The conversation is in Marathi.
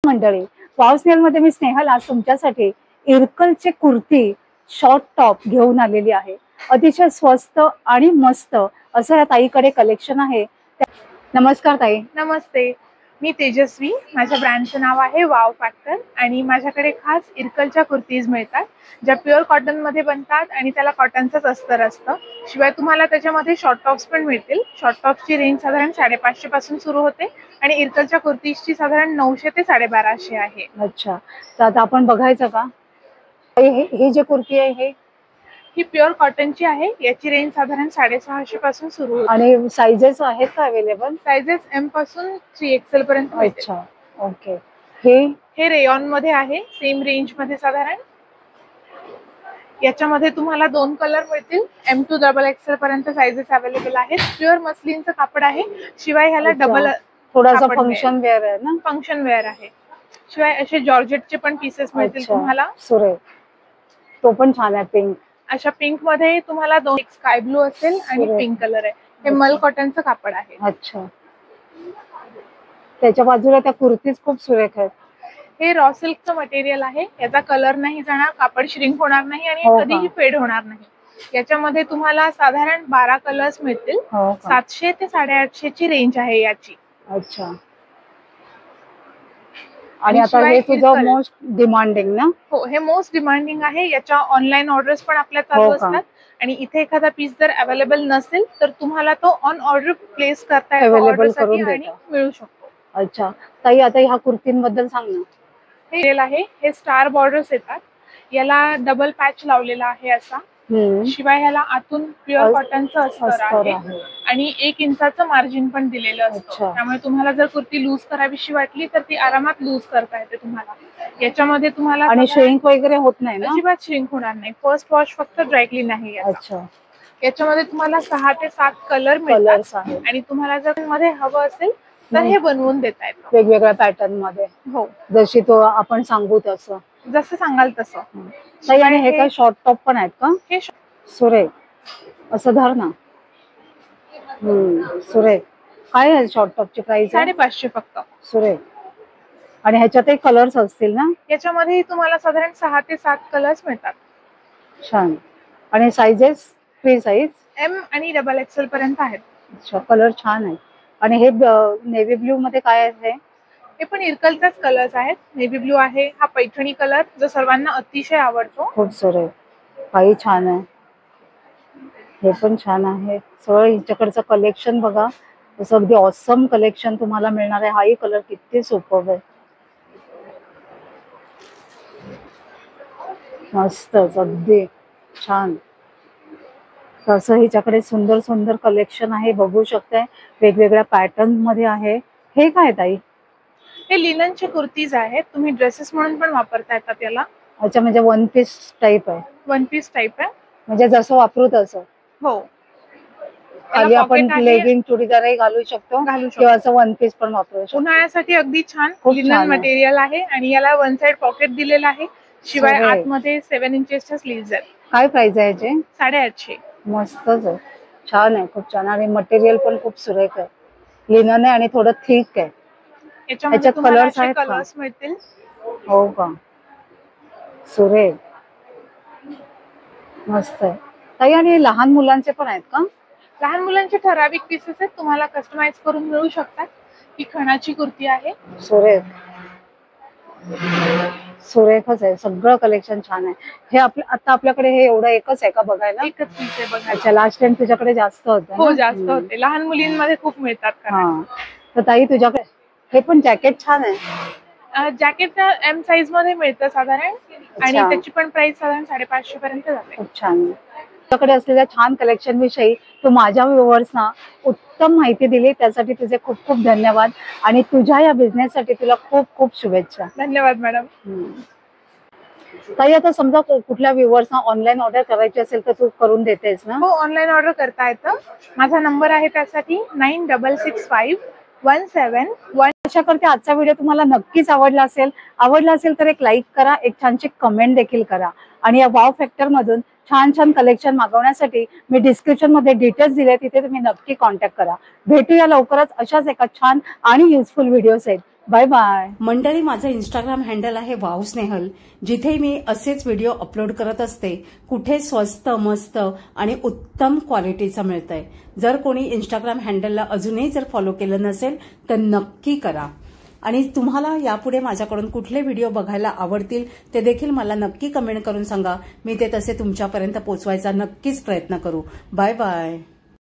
मंडळी, वावस्नेल मध्ये मी स्नेहल आज तुमच्यासाठी इरकलचे कुर्ती शॉर्ट टॉप घेऊन आलेली आहे। अतिशय स्वस्त आणि मस्त असं या ताईकडे कलेक्शन आहे। नमस्कार ताई। नमस्ते, मी तेजस्वी। माझ्या ब्रँडचं नाव आहे वाव फॅक्टर आणि माझ्याकडे खास इरकलच्या कुर्तीज मिळतात ज्या प्युअर कॉटन मध्ये बनतात आणि त्याला कॉटनचंच अस्तर असतं। शिवाय तुम्हाला त्याच्यामध्ये शॉर्ट टॉप्स पण मिळतील। शॉर्ट टॉप्सची रेंज साधारण 550 पासून सुरू होते आणि इरकलच्या कुर्तीजची साधारण 900 ते 1250 आहे। अच्छा, तर आता आपण बघायचं का? हे जे कुर्ती आहे ही प्युअर कॉटनची आहे। याची रेंज साधारण 650 पासून सुरू होते आणि साइजेस आहेत का अवेलेबल? साइजेस एम पासून 3XL पर्यंत मिळतील। अच्छा, ओके। हे रेयॉन मध्ये आहे, सेम रेंज मध्ये साधारण। याच्यामध्ये तुम्हाला 2 कलर मिळतील। M to XXL पर्यंत साइजेस अवेलेबल आहेत। प्युअर मस्लिनचं कापड आहे। शिवाय ह्याला डबल थोडासा फंक्शन वेअर आहे ना? फंक्शन वेअर आहे। शिवाय असे जॉर्जेटचे पण पीसेस मिळतील तुम्हाला। सुरेख, तो पण छान आहे। पिंक, अशा पिंक मध्ये तुम्हाला 2 स्काय ब्लू असेल आणि पिंक कलर आहे। हे मल कॉटनचं कापड आहे। अच्छा, त्याच्या बाजूला त्या कुर्तीज खूप सुरेख आहेत। हे रॉ सिल्कचं मटेरियल आहे। याचा कलर नाही जाणार, कापड श्रिंक होणार नाही आणि कधीही फेड होणार नाही। याच्यामध्ये तुम्हाला साधारण 12 कलर्स मिळतील। 700 ते 850 ची रेंज आहे याची। अच्छा, आणि आता हे तुझं मोस्ट डिमांडिंग ना? हो, हे मोस्ट डिमांडिंग आहे। याच्या ऑनलाईन ऑर्डर्स पण आपल्या चालू असतात आणि इथे एखादा पीस जर अवेलेबल नसेल तर तुम्हाला तो ऑन ऑर्डर प्लेस करता येतो, अवेलेबल करून देता, मिळू शकतो। अच्छा ताई, आता ह्या कुर्तींबद्दल सांग ना। हे स्टार बॉर्डर्स येतात। याला डबल पॅच लावलेला आहे असा। शिवाय ह्याला आतून प्युअर कॉटनचं अस्तर आहे आणि 1 इंचाचं मार्जिन पण दिलेलं असतं। त्यामुळे तुम्हाला जर कुर्ती लूज करावीशी वाटली तर ती आरामात लूज करता येते तुम्हाला। याच्यामध्ये तुम्हाला आणि श्रिंक वगैरे होत नाही ना? अजिबात श्रिंक होणार नाही। फर्स्ट वॉश फक्त ड्राय क्लीन आहे याचा। अच्छा, याच्यामध्ये तुम्हाला 6 ते 7 कलर मिळतात आणि तुम्हाला जर मध्ये हवं असेल तर हे बनवून देता येतं वेगवेगळ्या पॅटर्न मध्ये। हो, जशी तो आपण सांगू तसं, जसं सांगाल तसं। ताई, आणि हे काय शॉर्ट टॉप पण आहेत का? हे सुरेख, असं धर ना। सुरेख, काय आहे शॉर्ट टॉपची प्राइस? 550 फक्त। सुरेख, आणि ह्याच्यातही कलर्स असतील ना? याच्यामध्ये तुम्हाला साधारण 6 ते 7 कलर्स मिळतात। छान, आणि साइजेस फ्री साइज M आणि XXL पर्यंत आहेत। अच्छा, कलर छान आहे। आणि हे नेव्ही ब्ल्यू मध्ये काय आहे? हे पण इरकलचाच कलर्स आहेत। नेव्ही ब्लू आहे, हा पैठणी कलर जो सर्वांना अतिशय आवडतो। खूप सुरेख, काही छान आहे। हे पण छान आहे। सगळं हिच्याकडचं कलेक्शन बघा, असं अगदी ऑसम कलेक्शन तुम्हाला मिळणार आहे। हाही कलर किती सुपर्ब आहे, मस्तच, अगदी छान। तसं हिच्याकडे सुंदर सुंदर कलेक्शन आहे, बघू शकताय। वेगवेगळ्या पॅटर्न मध्ये आहे। हे काय ताई? हे लिननचे कुर्तीज आहेत। तुम्ही ड्रेसेस म्हणून पण वापरता येतात याला। अच्छा, म्हणजे वन पीस टाइप आहे? वन पीस टाइप आहे, म्हणजे जसं वापरू तसं। हो, खाली आपण लेगिंग चुडीदारही घालू शकतो किंवा असं वन पीस पण वापरू शकतो। उन्हाळ्यासाठी अगदी छान लिनन मटेरियल आहे आणि याला वन साइड पॉकेट दिलेलं आहे। शिवाय आतमध्ये 7 इंचेसच्या स्लीव्ज आहेत। काय प्राइस आहे याची? 850। मस्तच आहे, छान आहे, खूप छान। आणि मटेरियल पण खूप सुरेख आहे, लिनन आहे आणि थोडं थिक आहे। याच्यात कलर्स आहेत का? मिळतील, हो का? सुरेख, मस्त आहे ताई। आणि लहान मुलांचे पण आहेत का? लहान मुलांचे ठराविक पीसेस आहेत, तुम्हाला कस्टमाइज करून मिळू शकतात। ही खणाची कुर्ती आहे। सुरेख, सुरेखच आहे, सगळं कलेक्शन छान आहे। हे आता आपल्याकडे हे एवढं एकच आहे का बघायला? एकच पीस आहे बघा। अच्छा, लास्ट टाइम तुझ्याकडे जास्त होते? हो, जास्त होते। लहान मुलींमध्ये खूप मिळतात। तर ताई, तुझ्याकडे हे पण जॅकेट छान आहे। जॅकेट M साइज मध्ये मिळतं साधारण आणि त्याची पण प्राइस साधारण 550 पर्यंत जाते। खूप छान, तुझ्याकडे असलेल्या छान कलेक्शन विषयी तू माझ्या व्ह्युअर्सना उत्तम माहिती दिली, त्यासाठी तुझे खूप खूप धन्यवाद। आणि तुझ्या या बिझनेस साठी तुला खूप खूप शुभेच्छा। धन्यवाद मॅडम। ताई, आता समजा कुठल्या व्ह्युअर्सना ऑनलाईन ऑर्डर करायची असेल तर तू करून देतेस ना? हो, ऑनलाईन ऑर्डर करता येतं। माझा नंबर आहे त्यासाठी 96651711। आशा करते आजचा व्हिडिओ तुम्हाला नक्कीच आवडला असेल तर एक लाईक करा, एक छानशी कमेंट देखील करा। आणि या वाव फॅक्टर मधून छान छान कलेक्शन मागवण्यासाठी मी डिस्क्रिप्शन मध्ये डिटेल्स दिले, तिथे तुम्ही नक्की कॉन्टॅक्ट करा। भेटूया लवकरच अशाच एका छान आणि युजफुल व्हिडिओ सहित। Bye bye. मंडळी, माझं इंस्टाग्राम हँडल आहे वाव स्नेहल, जिथे मी असेच व्हिडिओ अपलोड करत असते. कुठे स्वस्त मस्त आणि उत्तम क्वालिटीचं मिळतंय. जर कोणी इंस्टाग्राम हँडलला अजूनही जर फॉलो केलं नसेल तर नक्की करा. आणि तुम्हाला यापुढे माझ्याकडून कुठले व्हिडिओ बघायला आवडतील ते देखील मला नक्की कमेंट करून सांगा. मी ते तसे तुमच्यापर्यंत पोहोचवायचा नक्कीच प्रयत्न करू. Bye bye.